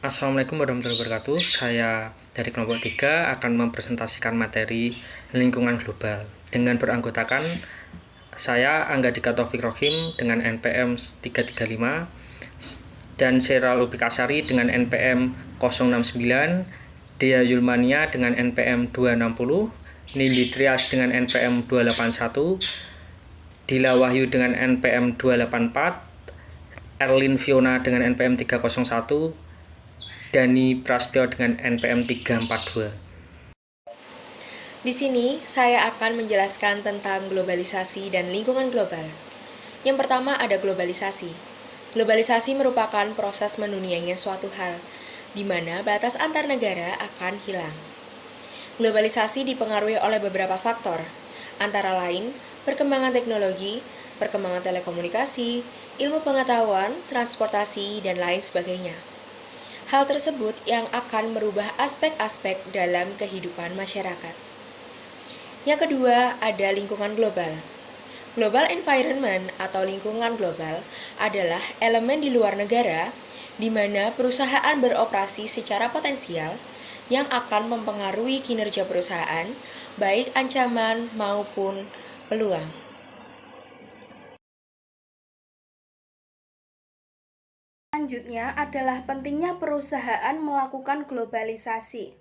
Assalamualaikum warahmatullahi wabarakatuh. Saya dari kelompok 3 akan mempresentasikan materi lingkungan global dengan beranggotakan saya Angga Dika Taufik Rohim dengan NPM 335 dan Sheryl Ubikasari dengan NPM 069, Dea Yulmania dengan NPM 260, Nindi Trias dengan NPM 281, Dila Wahyu dengan NPM 284, Erlin Fiona dengan NPM 301, Dani Prastyo dengan NPM 342. Di sini, saya akan menjelaskan tentang globalisasi dan lingkungan global. Yang pertama ada globalisasi. Globalisasi merupakan proses menduniainya suatu hal, di mana batas antar negara akan hilang. Globalisasi dipengaruhi oleh beberapa faktor, antara lain perkembangan teknologi, perkembangan telekomunikasi, ilmu pengetahuan, transportasi, dan lain sebagainya. Hal tersebut yang akan merubah aspek-aspek dalam kehidupan masyarakat. Yang kedua, ada lingkungan global. Global environment atau lingkungan global adalah elemen di luar negara di mana perusahaan beroperasi secara potensial yang akan mempengaruhi kinerja perusahaan, baik ancaman maupun peluang. Selanjutnya adalah pentingnya perusahaan melakukan globalisasi.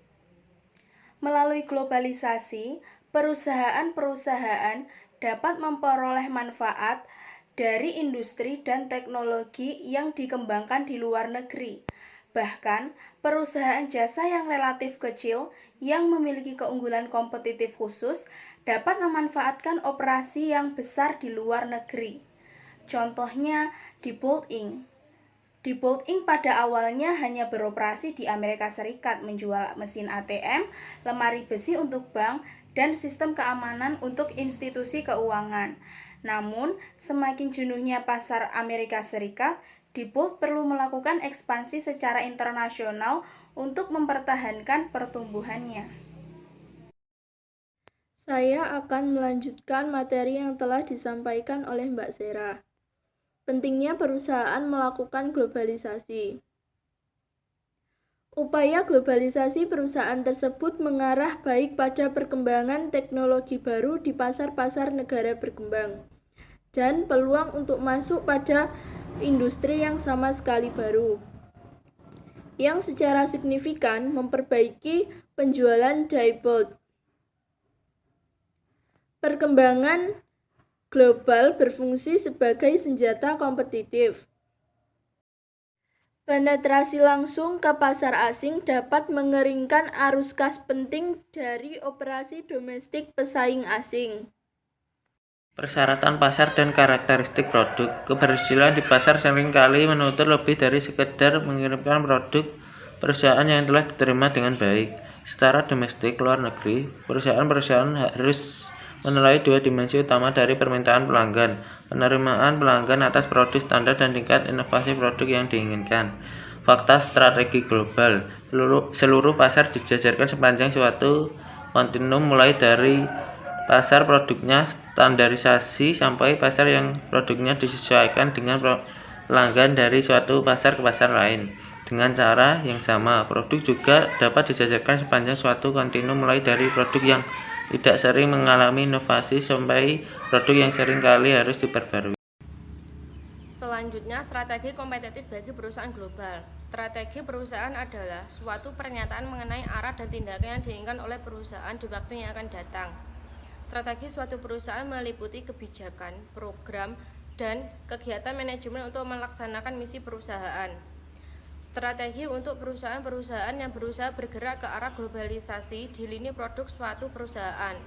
Melalui globalisasi, perusahaan-perusahaan dapat memperoleh manfaat dari industri dan teknologi yang dikembangkan di luar negeri. Bahkan, perusahaan jasa yang relatif kecil yang memiliki keunggulan kompetitif khusus dapat memanfaatkan operasi yang besar di luar negeri. Contohnya, Diebold Inc. Diebold Inc. pada awalnya hanya beroperasi di Amerika Serikat, menjual mesin ATM, lemari besi untuk bank, dan sistem keamanan untuk institusi keuangan. Namun, semakin jenuhnya pasar Amerika Serikat, Diebold perlu melakukan ekspansi secara internasional untuk mempertahankan pertumbuhannya. Saya akan melanjutkan materi yang telah disampaikan oleh Mbak Sera. Pentingnya perusahaan melakukan globalisasi. Upaya globalisasi perusahaan tersebut mengarah baik pada perkembangan teknologi baru di pasar-pasar negara berkembang dan peluang untuk masuk pada industri yang sama sekali baru, yang secara signifikan memperbaiki penjualan Diebold. Perkembangan global berfungsi sebagai senjata kompetitif. Penetrasi langsung ke pasar asing dapat mengeringkan arus kas penting dari operasi domestik pesaing asing. Persyaratan pasar dan karakteristik produk. Keberhasilan di pasar seringkali menuntut lebih dari sekedar mengirimkan produk perusahaan yang telah diterima dengan baik. Secara domestik luar negeri, perusahaan-perusahaan harus menilai dua dimensi utama dari permintaan pelanggan, penerimaan pelanggan atas produk standar dan tingkat inovasi produk yang diinginkan. Fakta strategi global. Seluruh pasar dijajarkan sepanjang suatu kontinum mulai dari pasar produknya standarisasi sampai pasar yang produknya disesuaikan dengan pelanggan dari suatu pasar ke pasar lain. Dengan cara yang sama, produk juga dapat dijajarkan sepanjang suatu kontinum mulai dari produk yang tidak sering mengalami inovasi sampai produk yang sering kali harus diperbarui. Selanjutnya, strategi kompetitif bagi perusahaan global. Strategi perusahaan adalah suatu pernyataan mengenai arah dan tindakan yang diinginkan oleh perusahaan di waktu yang akan datang. Strategi suatu perusahaan meliputi kebijakan, program, dan kegiatan manajemen untuk melaksanakan misi perusahaan. Strategi untuk perusahaan-perusahaan yang berusaha bergerak ke arah globalisasi di lini produk suatu perusahaan.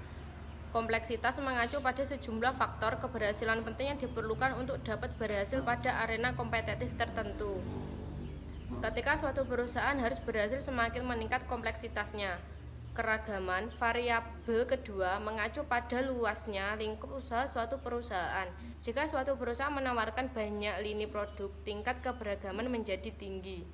Kompleksitas mengacu pada sejumlah faktor keberhasilan penting yang diperlukan untuk dapat berhasil pada arena kompetitif tertentu. Ketika suatu perusahaan harus berhasil, semakin meningkat kompleksitasnya. Keragaman variabel kedua mengacu pada luasnya lingkup usaha suatu perusahaan. Jika suatu perusahaan menawarkan banyak lini produk, tingkat keberagaman menjadi tinggi.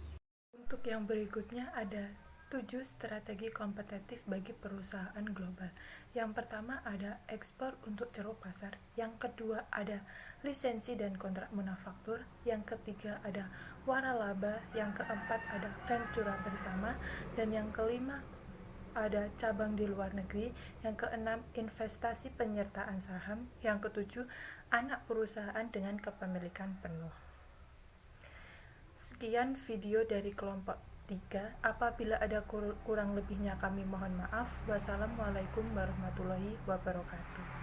Untuk yang berikutnya ada 7 strategi kompetitif bagi perusahaan global. Yang pertama ada ekspor untuk ceruk pasar. Yang kedua ada lisensi dan kontrak manufaktur. Yang ketiga ada waralaba, yang keempat ada ventura bersama, dan yang kelima ada cabang di luar negeri, yang keenam investasi penyertaan saham, yang ketujuh anak perusahaan dengan kepemilikan penuh. Sekian video dari kelompok 3. Apabila ada kurang lebihnya kami mohon maaf. Wassalamualaikum warahmatullahi wabarakatuh.